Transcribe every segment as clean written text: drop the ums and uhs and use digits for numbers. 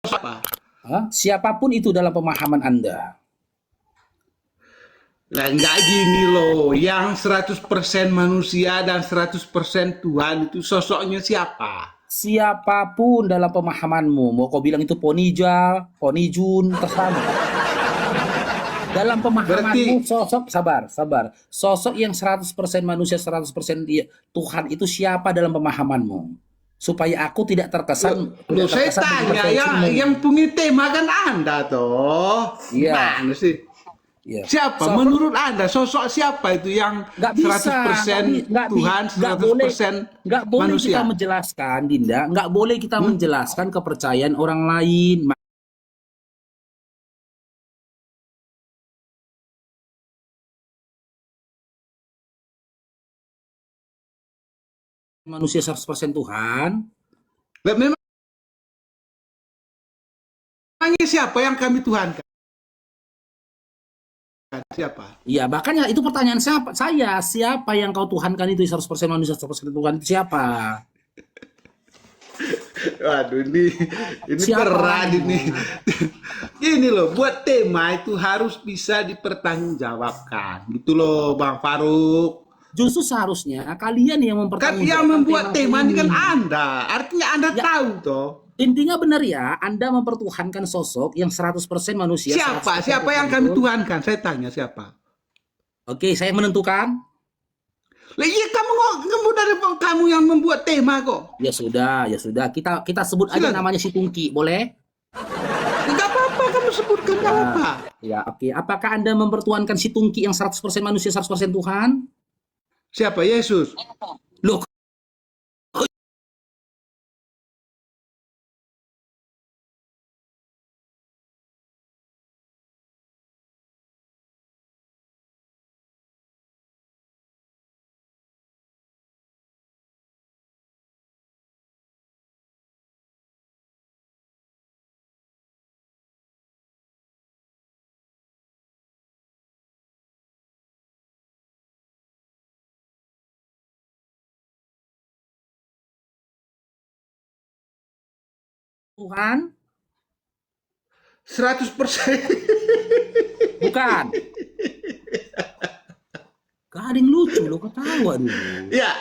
apa? Hah? Siapapun itu dalam pemahaman Anda. Lah nggak gini loh, yang 100% manusia dan 100% Tuhan itu sosoknya siapa? Siapapun dalam pemahamanmu, mau kau bilang itu Ponija, Ponijun, terserah. Dalam pemahamanmu Berarti sosok, sabar, sabar. Sosok yang 100% manusia, 100% Tuhan itu siapa dalam pemahamanmu? Supaya aku tidak terkesan loh, saya tanya yang punya tema kan Anda toh. Iya, Gimana sih? iya. Siapa Sosok menurut Anda sosok siapa itu yang nggak bisa, 100% Tuhan, nggak boleh, 100% nggak boleh kita manusia? menjelaskan, Dinda, nggak boleh kita Hmm? menjelaskan kepercayaan orang lain. Manusia 100% Tuhan. Lah, memangnya siapa yang kami Tuhankan? Siapa? Iya, makanya itu pertanyaan siapa yang kau tuhankan itu 100% manusia 100% Tuhan itu siapa? Waduh, ini Siapa berat orangnya? ini. Gini loh, buat tema itu harus bisa dipertanggungjawabkan. Gitu loh, Bang Faruk. Justru seharusnya kalian yang Kan yang mempertanggungjawabkan membuat temaku tema ini ini. kan Anda. Artinya Anda Ya, tahu toh. intinya benar ya, Anda mempertuhankan sosok yang 100% manusia, Siapa? 100% Siapa Tuhan yang kami itu. tuhankan? Saya tanya siapa? Oke, saya menentukan. Lah iya kamu dari kamu yang membuat tema kok. Ya sudah, ya sudah. Kita sebut aja Silakan. namanya si Tungki, boleh? Enggak apa-apa kamu sebutkan enggak Ya, apa. ya, oke. Apakah Anda mempertuhankan si Tungki yang 100% manusia, 100% Tuhan? Siapa? Yesus. Loh, Tuhan? 100%. Bukan. Gak ada yang lucu, lo ketawa dulu. Ya,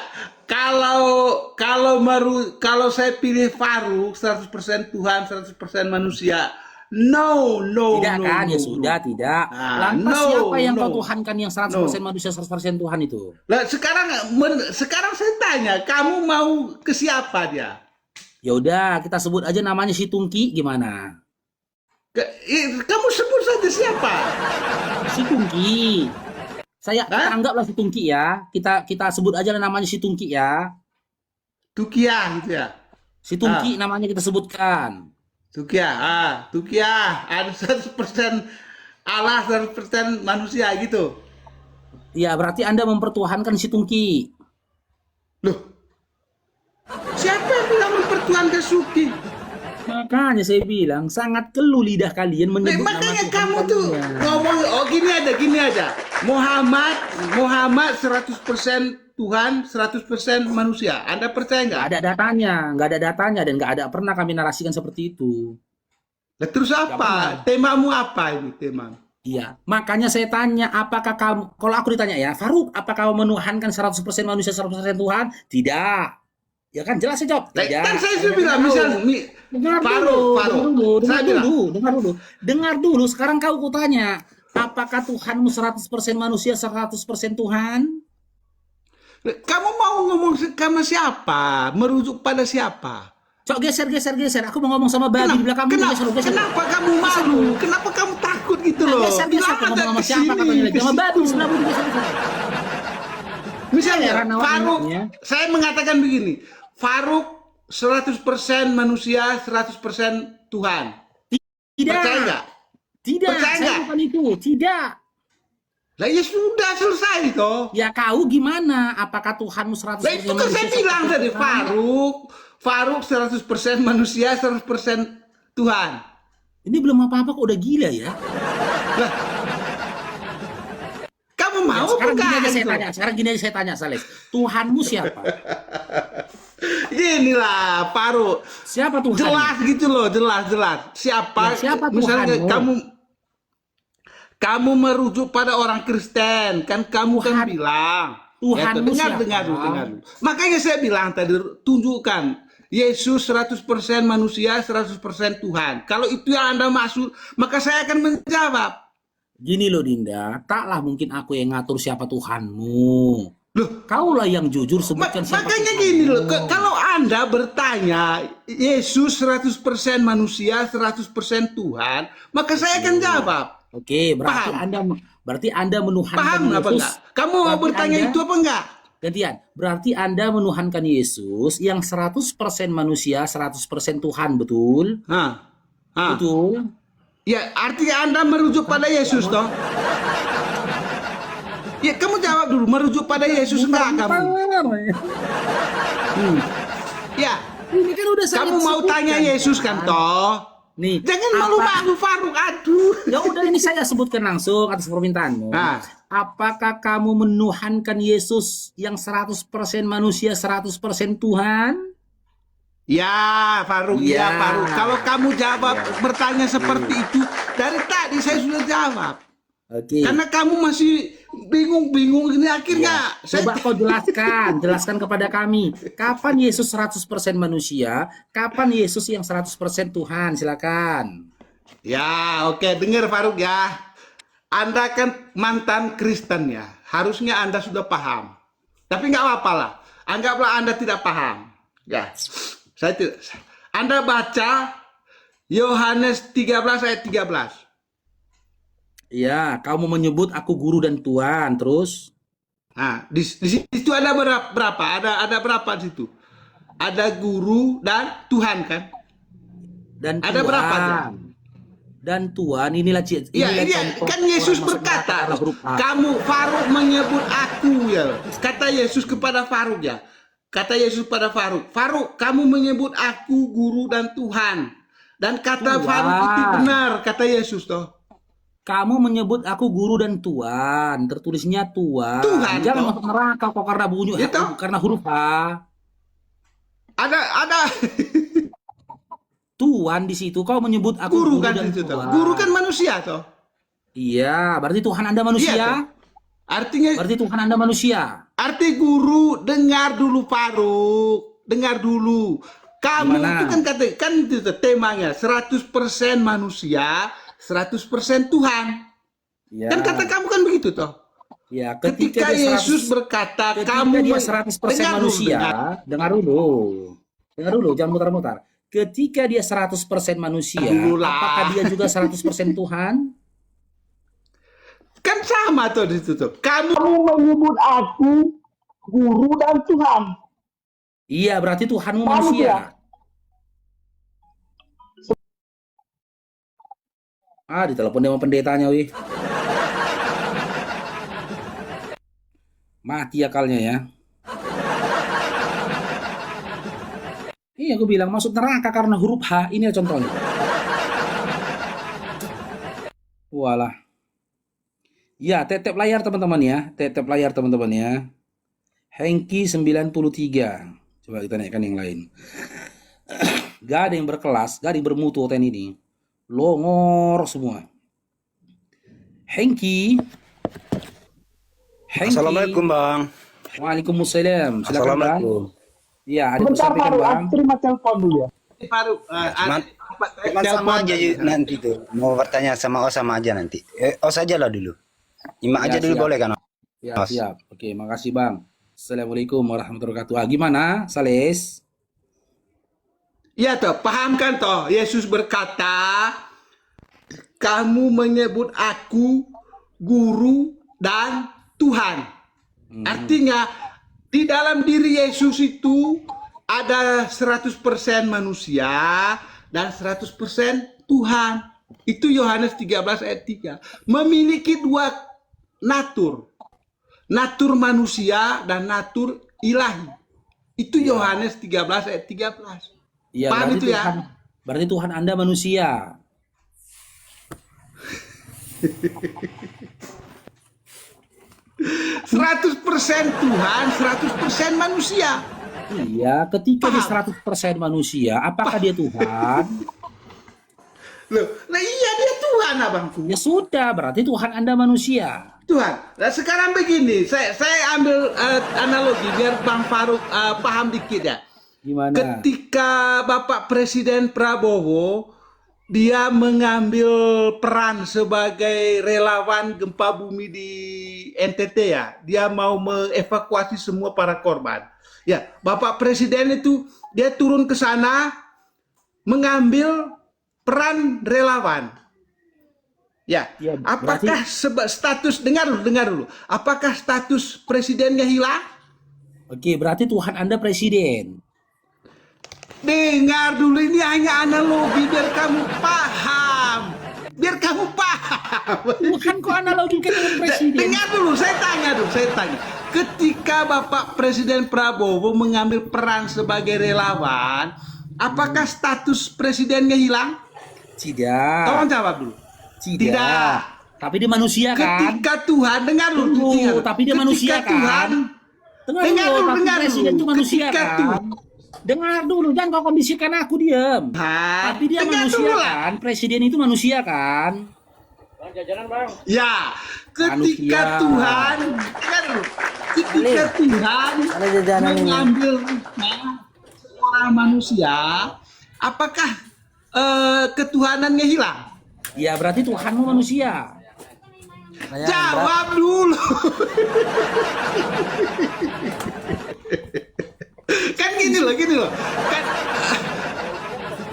kalau saya pilih Faruk 100% Tuhan, 100% manusia. No, no, Tidak no, kan? no, Ya no. sudah, tidak. Ah, Lantas siapa no, yang kau no, tuhankan yang 100% no. manusia, 100% Tuhan itu? Lah sekarang saya tanya, kamu mau ke siapa dia? Ya udah, kita sebut aja namanya si Tungki gimana? Kamu sebut saja siapa? Si Tungki. Kita Hah? anggaplah si Tungki ya. Kita sebut aja namanya si Tungki ya. Tukia gitu ya. Si Tungki Ah, namanya kita sebutkan. Tukia. Tukia. Ada 100% Allah, 100% manusia gitu. Ya, berarti Anda mempertuhankan si Tungki. Loh, siapa yang bilang mempertuhankan Suki? Makanya saya bilang sangat kelu lidah kalian menyebut nama Makanya Tuhan kamu tuh kalian. ngomong, oh gini aja. Muhammad 100% Tuhan, 100% manusia. Anda percaya Nggak nggak? ada datanya, dan nggak ada pernah kami narasikan seperti itu. Lah, terus Nggak pernah. apa? Temamu apa ini temamu? Iya, makanya saya tanya, apakah kamu, kalau aku ditanya ya, Faruk, apakah kamu menuhankan 100% manusia, 100% Tuhan? Tidak. Ya kan, jelas saya jawab, Lah, kan tidak. saya Karena sudah kita bilang, tahu. misal, Dengar dulu, dengar Faruk, dulu, dengar saya bilang, dulu, dengar dulu. Dengar dulu, sekarang kau kutanya, apakah Tuhanmu 100% manusia, 100% Tuhan? kamu mau ngomong sama siapa? Merujuk pada siapa? Cok, geser, geser, geser. Aku mau ngomong sama babi di belakangmu, geser, geser. Kenapa kamu Geser malu? dulu. Kenapa kamu takut gitu Nah, loh? geser, geser. Bilang Kau aja ngomong sama ke siapa sini, katanya lagi? ke Sama babi situ. sebelah budi, geser, geser. Misalnya, Heran awak Faruk, ingatnya. saya mengatakan begini, Faruk 100% manusia, 100% Tuhan. Percaya Tidak, nggak? tidak. Percaya Saya nggak? bukan itu. Tidak. Lah ya sudah selesai toh. Ya kau gimana? Apakah Tuhanmu 100% Lah itu kan manusia, saya bilang 100% tadi, Tuhan? Faruk 100% manusia, 100% Tuhan. Ini belum apa-apa kok udah gila ya. Lah, kamu Ya, mau apa sekarang gini enggak aja saya gitu? tanya. Sekarang gini aja saya tanya, Sales. Tuhanmu siapa? Gini gini lah, Faruk. Siapa Tuhan? Jelas gitu loh, jelas. Siapa? Ya, siapa Misalnya Tuhanmu? kamu merujuk pada orang Kristen, kan kamu kan Tuhan- bilang. Tuhanmu Dengar dulu. Makanya saya bilang tadi, tunjukkan Yesus 100% manusia, 100% Tuhan. Kalau itu yang Anda maksud, maka saya akan menjawab. Gini loh Dinda, taklah mungkin aku yang ngatur siapa Tuhanmu. Loh, Kaulah yang jujur sebutkan siapa makanya Tuhanmu. gini loh, kalau Anda bertanya Yesus 100% manusia, 100% Tuhan, maka saya akan jawab. Oke, berarti Paham. Anda menuhankan Paham Yesus. apa enggak? Kamu mau Berarti bertanya Anda- itu apa enggak? Gantian, berarti Anda menuhankan Yesus yang 100% manusia, 100% Tuhan, betul? Hah? Betul? Ya, artinya Anda merujuk pada Yesus toh? Ya, kamu jawab dulu, merujuk pada Yesus enggak kamu? Ya, Ini kan udah saya kamu mau sebutkan, tanya Yesus kan toh? Nih, Jangan apa- malu-malu Faruk, aduh. Ya udah ini saya sebutkan langsung atas permintaanmu. Nah. Apakah kamu menuhankan Yesus yang 100% manusia, 100% Tuhan? Ya, Faruk, Ya. Faruk. Kalau kamu jawab bertanya seperti itu, dari tadi saya sudah jawab. Oke. Karena kamu masih bingung-bingung ini akhirnya Coba kau jelaskan kepada kami. Kapan Yesus 100% manusia? Kapan Yesus yang 100% Tuhan? Silakan. Ya, oke, dengar Faruk ya. Anda kan mantan Kristen ya. Harusnya Anda sudah paham. Tapi nggak apa-apa lah. Anggaplah Anda tidak paham. Ya, saya tidak. Anda baca Yohanes 13 ayat 13. Iya, kamu menyebut aku guru dan Tuhan. Terus? Nah, di situ ada berapa? Ada berapa di situ? Ada guru dan Tuhan kan? Dan Ada Tuhan. berapa aja? Dan Tuhan, inilah Ya, inilah ini contoh kan Yesus orang masuk neraka berkata, karena huruf A. kamu Faruk menyebut aku ya. Kata Yesus kepada Faruk ya. Kata Yesus pada Faruk, Faruk kamu menyebut aku guru dan Tuhan. Dan kata Tuhan. Faruk itu benar, kata Yesus toh. Kamu menyebut aku guru dan Tuhan, tertulisnya Tuhan. Tuhan, Jangan toh. masuk neraka kok karena bunyi Ya, toh. karena huruf H. Ada Tuhan di situ kau menyebut aku guru guru kan dan di situ toh. Tuhan. Guru kan manusia toh. Iya, berarti Tuhan Anda manusia. Iya, toh. Artinya Berarti Tuhan Anda manusia. arti guru, dengar dulu Faruk, dengar dulu. Kamu Gimana? itu kan itu tuh temanya 100% manusia, 100% Tuhan. Iya. Kan kata kamu kan begitu toh. Ya, Ketika dia 100 Yesus berkata ketika kamu dia 100% dengar dulu, manusia, dengar. dengar dulu, jangan mutar-mutar. Ketika dia 100% manusia, Dulu lah. apakah dia juga 100% Tuhan? Kan sama tuh di situ tuh. Kamu menyebut aku guru dan Tuhan. Iya, berarti Tuhanmu Manusia. manusia. Ditelepon sama pendetanya, wih. Mati akalnya ya. Iya, aku bilang masuk neraka karena huruf H. Ini contohnya. Walah. Ya, tetep layar teman-teman ya. Tetep layar teman-teman ya. Hengki 93. Coba kita naikkan yang lain. Gak ada yang berkelas, gak ada yang bermutu OTN ini. Longor semua. Hengki. Assalamualaikum Bang. Waalaikumsalam. Silakan Bang. Assalamualaikum. Ya, ada Bentar sampaikan Faruk, Bang. aku terima telepon dulu ya. Faruk, Cuman sama aja nanti tuh. Mau bertanya sama Os sama aja nanti. Os aja lah dulu. Nyimak Ya, aja dulu siap. boleh kan? Ya, Mas. siap. Oke, makasih Bang. Assalamualaikum warahmatullahi wabarakatuh. Gimana, Sales? ya toh, paham kan toh? Yesus berkata, kamu menyebut aku guru dan Tuhan. Artinya di dalam diri Yesus itu ada 100% manusia dan 100% Tuhan. Itu Yohanes 13 ayat 3. Memiliki dua natur. Natur manusia dan natur ilahi. Itu Yohanes 13 ayat 13. Iya, Paham berarti itu ya? Tuhan, berarti Tuhan Anda manusia. Tuhan, 100% manusia. Iya, ketika dia Paham? 100% manusia, apakah dia Tuhan? Loh, nah iya dia Tuhan abangku. Ya sudah, berarti Tuhan Anda manusia. Tuhan. Nah sekarang begini, saya ambil analogi biar Bang Faruk paham dikit ya. Gimana? Ketika Bapak Presiden Prabowo dia mengambil peran sebagai relawan gempa bumi di NTT ya, dia mau mengevakuasi semua para korban. Ya, Bapak Presiden itu dia turun ke sana mengambil peran relawan. Ya, Ya, apakah status dengar dulu, apakah status presidennya hilang? Oke, berarti Tuhan Anda presiden. Dengar dulu, ini hanya analogi biar kamu paham. Biar kamu paham. Tuhan kok analogikan dengan presiden? Dengar dulu, saya tanya. Ketika Bapak Presiden Prabowo mengambil peran sebagai relawan, apakah status presidennya hilang? Tidak. Tolong jawab dulu. Tidak. Tapi dia manusia kan? Ketika Tuhan, dengar dulu. Tunggu, tapi dia Ketika manusia Tuhan, kan? dengar dulu, tapi dengar presiden dulu. itu manusia Ketika kan? Tuhan, Dengar dulu, jangan kau kondisikan aku diam. Tapi dia dengar manusia dulu lah. kan? Presiden itu manusia kan? Ya, ketika Manusia. Tuhan, dengar dulu. Ketika Tuhan mengambil rupa seorang manusia, apakah ketuhanannya hilang? Ya berarti Tuhanmu manusia. Jawab dulu. Kan gini loh. Kan,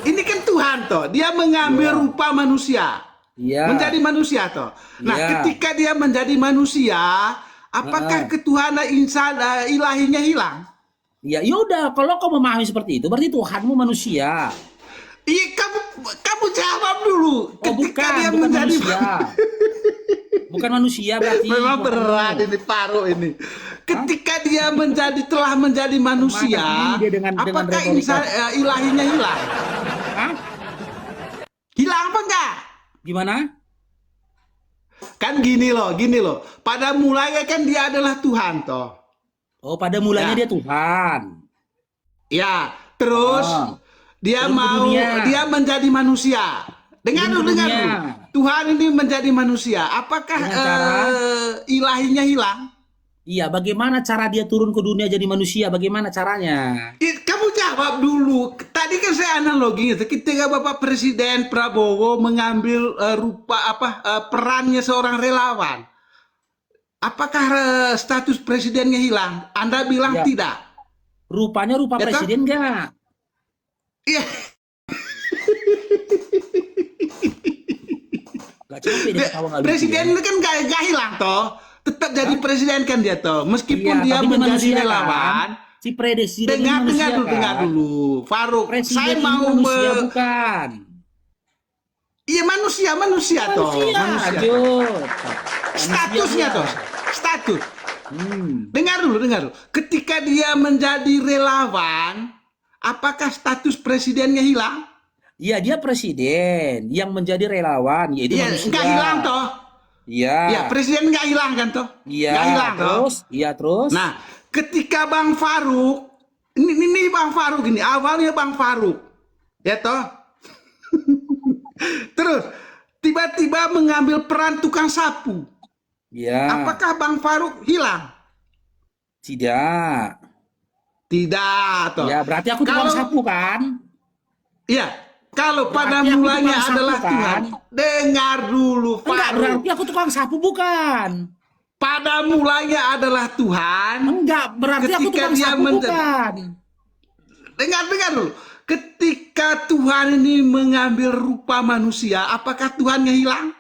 ini kan Tuhan toh, dia mengambil rupa manusia. Iya. Menjadi manusia toh. Nah, Iya. ketika dia menjadi manusia, apakah ketuhanan insan ilahinya hilang? Ya yaudah, kalau kau memahami seperti itu, berarti Tuhanmu manusia. Iya, kamu jawab dulu. Oh bukan manusia. Bukan manusia berarti. Memang Tuhanmu. berat ini Faruk ini. Ketika dia telah menjadi manusia, Mana dia dengan apakah retorika? ilahinya hilang? Hah? Hilang apa enggak? Gimana? Kan gini loh. Pada mulanya kan dia adalah Tuhan toh. Oh pada mulanya Ya. dia Tuhan. Ya, terus Oh. dia Turun ke mau dunia. dia menjadi manusia. Dengar Turun dulu. ke dunia. Tuhan ini menjadi manusia. Apakah Dengan cara? ilahinya hilang? Iya, bagaimana cara dia turun ke dunia jadi manusia? Bagaimana caranya? Kamu jawab dulu. Tadi kan saya analoginya. Ketika Bapak Presiden Prabowo mengambil perannya seorang relawan, apakah status presidennya hilang? Anda bilang Ya. tidak. Rupanya rupa Ya, toh? presiden enggak? Iya. Gak capek dia ketawa nggak lucu Presiden ya? itu kan gak hilang toh. Tetap jadi presiden kan dia toh. Meskipun Iya, dia tapi dia menjadi manusia, relawan. kan? Si presiden ini manusia, Dengar kan? dulu. Faruk, Presiden saya ini mau manusia bukan? Iya manusia toh. Manusia, Jod. Statusnya Manusia. toh. Status. Hmm. Dengar dulu. Ketika dia menjadi relawan, apakah status presidennya hilang? Iya, dia presiden yang menjadi relawan, yaitu Iya, manusia. nggak hilang toh. Iya. Iya, presiden nggak hilang kan toh? Iya. Nggak hilang toh. Terus, iya terus. Nah, ketika Bang Faruk, ini Bang Faruk ini, awalnya Bang Faruk, ya toh? Terus, tiba-tiba mengambil peran tukang sapu. Iya. Apakah Bang Faruk hilang? Tidak. Tidak toh. Ya, berarti aku tukang Kalau- sapu kan? Iya, kalau pada Berarti aku mulanya tukang sapu, adalah kan? Tuhan. Dengar dulu, Enggak, Faruk. berarti aku tukang sapu bukan? Pada mulanya adalah Tuhan. Enggak, berarti aku Ketika tukang dia sapu bukan? Dengar dulu. Ketika Tuhan ini mengambil rupa manusia, apakah Tuhannya hilang?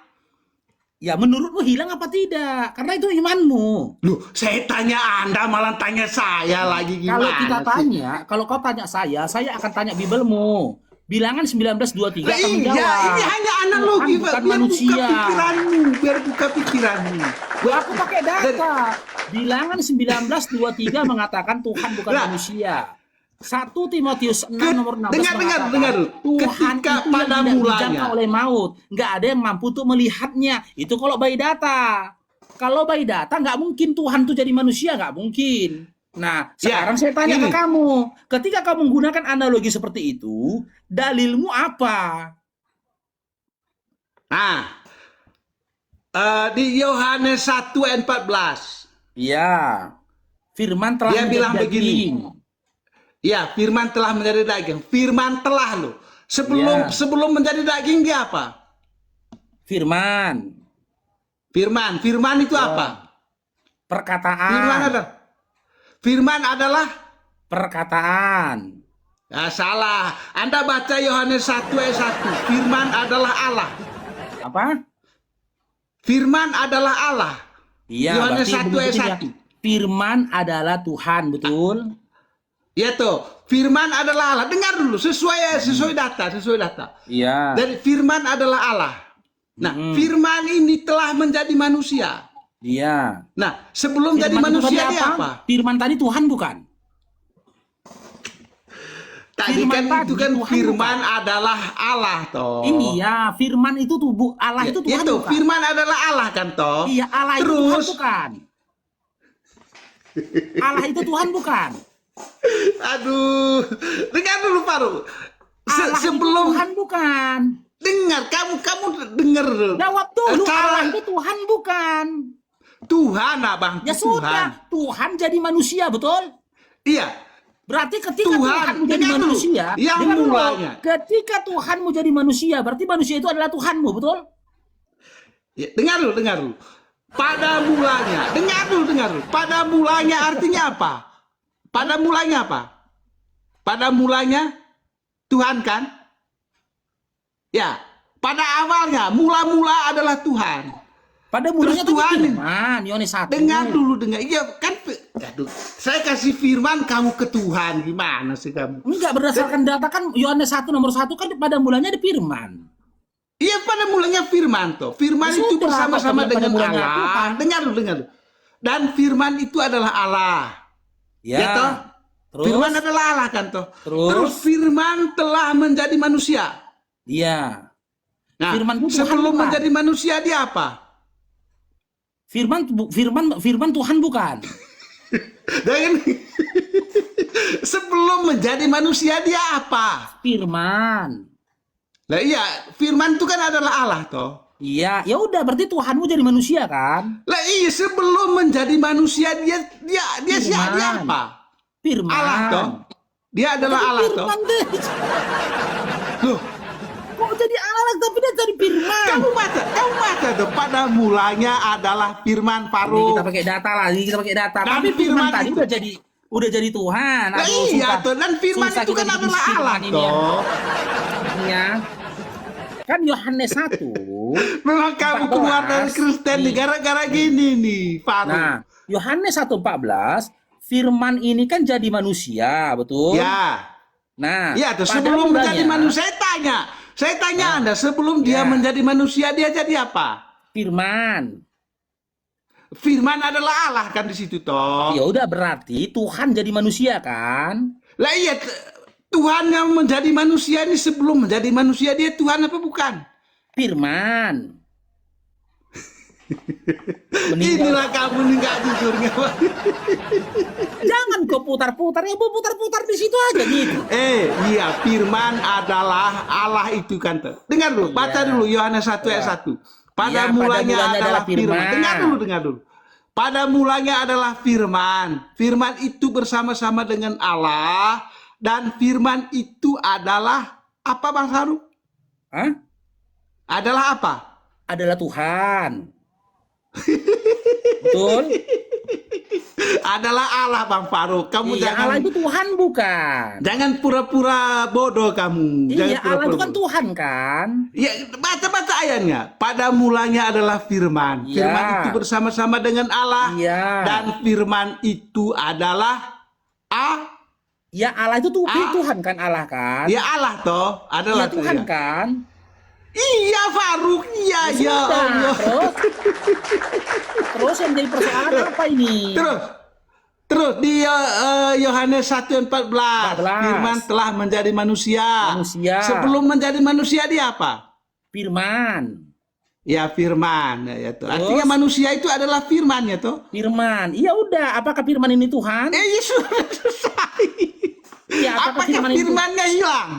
Ya, menurutmu hilang apa tidak? Karena itu imanmu. Loh, saya tanya Anda malah tanya saya lagi gimana Kalau kita sih? tanya, kalau kau tanya saya akan tanya Bibelmu. Bilangan 19:23 Lah, akan iya, menjawab. ini hanya analogi, Tuhan Pak. bukan Biar manusia. biar buka pikiranmu. Aku pakai data. Bilangan 19:23 mengatakan Tuhan bukan Lah. manusia. 1 Timotius 6 nomor 16 dengar. mengatakan Tuhan Ketika itu pada yang tidak mulanya. dijangkau oleh maut. Nggak ada yang mampu untuk melihatnya. Itu kalau by data. Kalau by data nggak mungkin Tuhan itu jadi manusia, nggak mungkin. Nah, Ya, sekarang saya tanya ini. ke kamu, ketika kamu menggunakan analogi seperti itu, dalilmu apa? Nah, di Yohanes 1 ayat 14. Ya, firman telah Dia menjadi bilang daging. begini. Ya, firman telah menjadi daging. Firman telah loh. Ya. Sebelum menjadi daging dia apa? Firman, Firman itu Ya. apa? perkataan, Firman adalah perkataan. ya, salah. Anda baca Yohanes 1 ayat 1. Firman adalah Allah. Apa? Firman adalah Allah. Iya, Yohanes berarti 1 ayat begitu ya. 1. Firman adalah Tuhan, betul? Ya toh, firman adalah Allah. Dengar dulu, sesuai data. Iya. Dari firman adalah Allah. Nah, firman ini telah menjadi manusia. Iya. Nah, sebelum jadi Firman itu manusia tadi dia apa? Firman tadi Tuhan bukan? Tadi Firman kan tadi itu kan Tuhan firman adalah Allah toh. Iya, firman itu tubuh Allah itu Tuhan Itu bukan? firman adalah Allah kan toh. Iya, Allah itu Tuhan Terus, bukan? Allah itu Tuhan bukan? aduh, dengar dulu Faru. Allah Sebelum itu Tuhan bukan? dengar, kamu dengar dulu. Jawab dulu, Cara- Allah itu Tuhan bukan? Tuhan abang, Ya Tuhan. sudah, Tuhan jadi manusia, betul? Iya, Berarti ketika Tuhan, Tuhan menjadi dengar dulu. manusia, Yang dengar dulu. mulanya. Ketika Tuhan menjadi manusia, berarti manusia itu adalah Tuhanmu, betul? ya, dengar dulu. Pada mulanya, dengar dulu. Pada mulanya artinya apa? Pada mulanya Tuhan kan? Ya, pada awalnya, mula-mula adalah Tuhan. Pada mulanya Terus tadi Tuhan- firman, Yohanes 1. Dengar. Iya kan, aduh, saya kasih firman kamu ke Tuhan, gimana sih kamu? Enggak, berdasarkan data kan Yohanes 1 nomor 1 kan pada mulanya ada firman. Iya, pada mulanya firman toh. Firman Ya itu sudah, bersama-sama pada dengan mulanya Allah. Tuhan. Dengar dulu. Dan firman itu adalah Allah. Ya toh? Terus? Firman adalah Allah kan toh. Terus? firman telah menjadi manusia. Iya. Nah, Firman itu Tuhan sebelum bukan? menjadi manusia dia apa? Firman Tuhan bukan. Dan sebelum menjadi manusia dia apa? Firman. Lah iya, firman itu kan adalah Allah toh. Iya, ya udah berarti Tuhanmu jadi manusia kan? Lah iya, sebelum menjadi manusia dia siapa? Dia apa? Firman. Allah toh. Dia adalah Allah toh. Firman deh. Loh, Kok jadi Allah tapi dia jadi firman? kamu baca tuh, pada mulanya adalah firman Ini Faru. kita pakai data lagi, kita pakai data. Dan Tapi firman firman tadi itu- udah jadi Tuhan. Lah Aduh, iya susah. tuh, dan firman Susah itu kita kan bikin adalah firman Allah ini ya. toh. Ya. Kan Yohanes 1. Memang kamu 14. keluar dari Kristen nih Nih. gara-gara gini nih, Faru. Nah, Yohanes 1:14, firman ini kan jadi manusia, betul? Ya. Nah, Iya tuh, pada sebelum menjadi mulanya, manusia, saya tanya Anda, sebelum dia Ya. menjadi manusia dia jadi apa? firman. Firman adalah Allah kan di situ toh. Ya udah berarti Tuhan jadi manusia kan? Lah iya, Tuhan yang menjadi manusia ini sebelum menjadi manusia dia Tuhan apa bukan? Firman. Meninggal. Inilah kamu nih nggak jujur nggak? Jangan kau putar-putar, ya bu putar-putar di situ aja gitu. Iya, firman adalah Allah itu kan toh. Dengar dulu, baca dulu Yohanes 1 ayat 1. Pada Iya, mulanya adalah firman. Dengar dulu. Pada mulanya adalah firman. Firman itu bersama-sama dengan Allah. Dan firman itu adalah apa Bang Saru? Hah? Adalah apa? Adalah Tuhan. Betul? Adalah Allah Bang Faru. Kamu Iya, jangan Allah itu Tuhan bukan? jangan pura-pura bodoh kamu. Iya, Jangan Allah itu pura-pura kan bodoh. Tuhan kan? Ya, baca ayatnya. Pada mulanya adalah firman. Iya. Firman itu bersama-sama dengan Allah. Iya. Dan firman itu adalah Ya Allah itu Tuhan kan Allah kan? ya Allah toh. Iya Adalah Tuhan ya. kan? Iya Faruk. Iya ya Sudah, Allah. terus yang jadi persoalan apa ini? Terus di Yohanes 1:14 14. firman telah menjadi manusia. Manusia. Sebelum menjadi manusia dia apa? Firman. Ya firman ya tuh. Terus? Artinya manusia itu adalah firman ya tuh. Firman. Iya udah, apakah firman ini Tuhan? Iya sudah selesai. Iya, apakah firman ini firmannya hilang?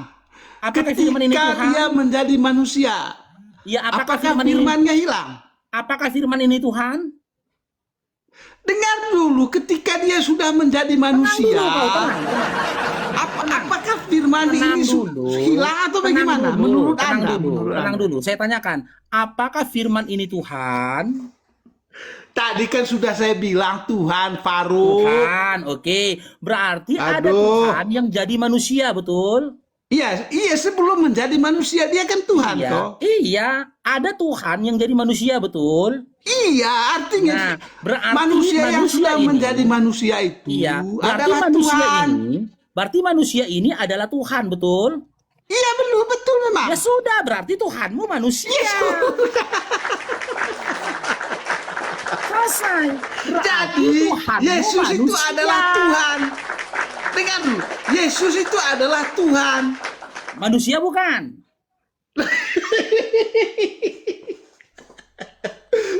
Apakah firman ini Ketika Tuhan? dia menjadi manusia, Iya, apakah firmannya hilang? apakah firman ini Tuhan? Dengar dulu, ketika dia sudah menjadi manusia, Tenang dulu, kau, tenang. apakah firman ini hilang atau bagaimana? Menurut Anda? Tenang dulu. Saya tanyakan, apakah firman ini Tuhan? Tadi kan sudah saya bilang Tuhan, Faruk. Tuhan, oke. Berarti ada Aduh. Tuhan yang jadi manusia, betul? Iya, sebelum menjadi manusia dia kan Tuhan Iya. toh. Iya, ada Tuhan yang jadi manusia, betul? Iya, artinya Nah, berarti manusia yang manusia sudah ini- menjadi manusia itu Iya, adalah Tuhan. berarti manusia ini adalah Tuhan, betul? Iya, betul memang. Ya sudah, berarti Tuhanmu manusia. Selesai. Berarti Jadi Tuhanmu Yesus itu manusia. adalah Tuhan. Dengar dulu, Yesus itu adalah Tuhan. Manusia bukan?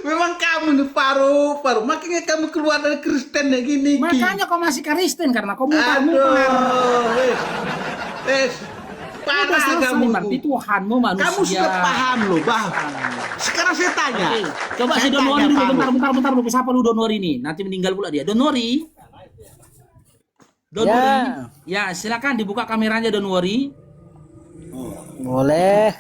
Memang kamu nih Faruk. Makanya kamu keluar dari Kristen kayak gini. Ki. Makanya kau masih Kristen karena kau mutar. Aduh, wes, parah kamu. Berarti Tuhanmu manusia. Kamu sudah paham loh, bah. Sekarang saya tanya. Oke, coba si Don Wori dulu, bentar dulu. Siapa lu Don Wori ini? Nanti meninggal pula dia. Don Wori. Don Wori. Ya, silakan dibuka kameranya Don Wori. Boleh.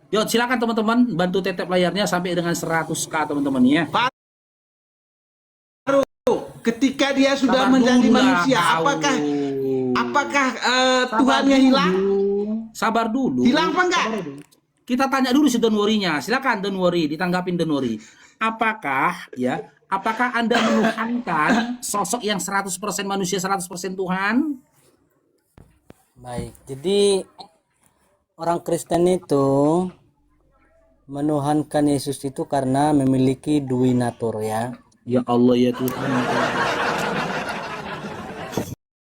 Yo, silakan teman-teman bantu tetep layarnya sampai dengan 100k teman-teman ya. Ketika dia sudah Sabar menjadi dulu lah, manusia, kau. apakah Sabar Tuhannya dulu. hilang? Sabar dulu. Hilang apa enggak? Sabar dulu. Kita tanya dulu si Don Worinya. Silakan Don Wori, ditanggapin Don Wori. Apakah Anda menuhankan sosok yang 100% manusia, 100% Tuhan? Baik, jadi orang Kristen itu menuhankan Yesus itu karena memiliki dui natur ya. Ya Allah ya Tuhan.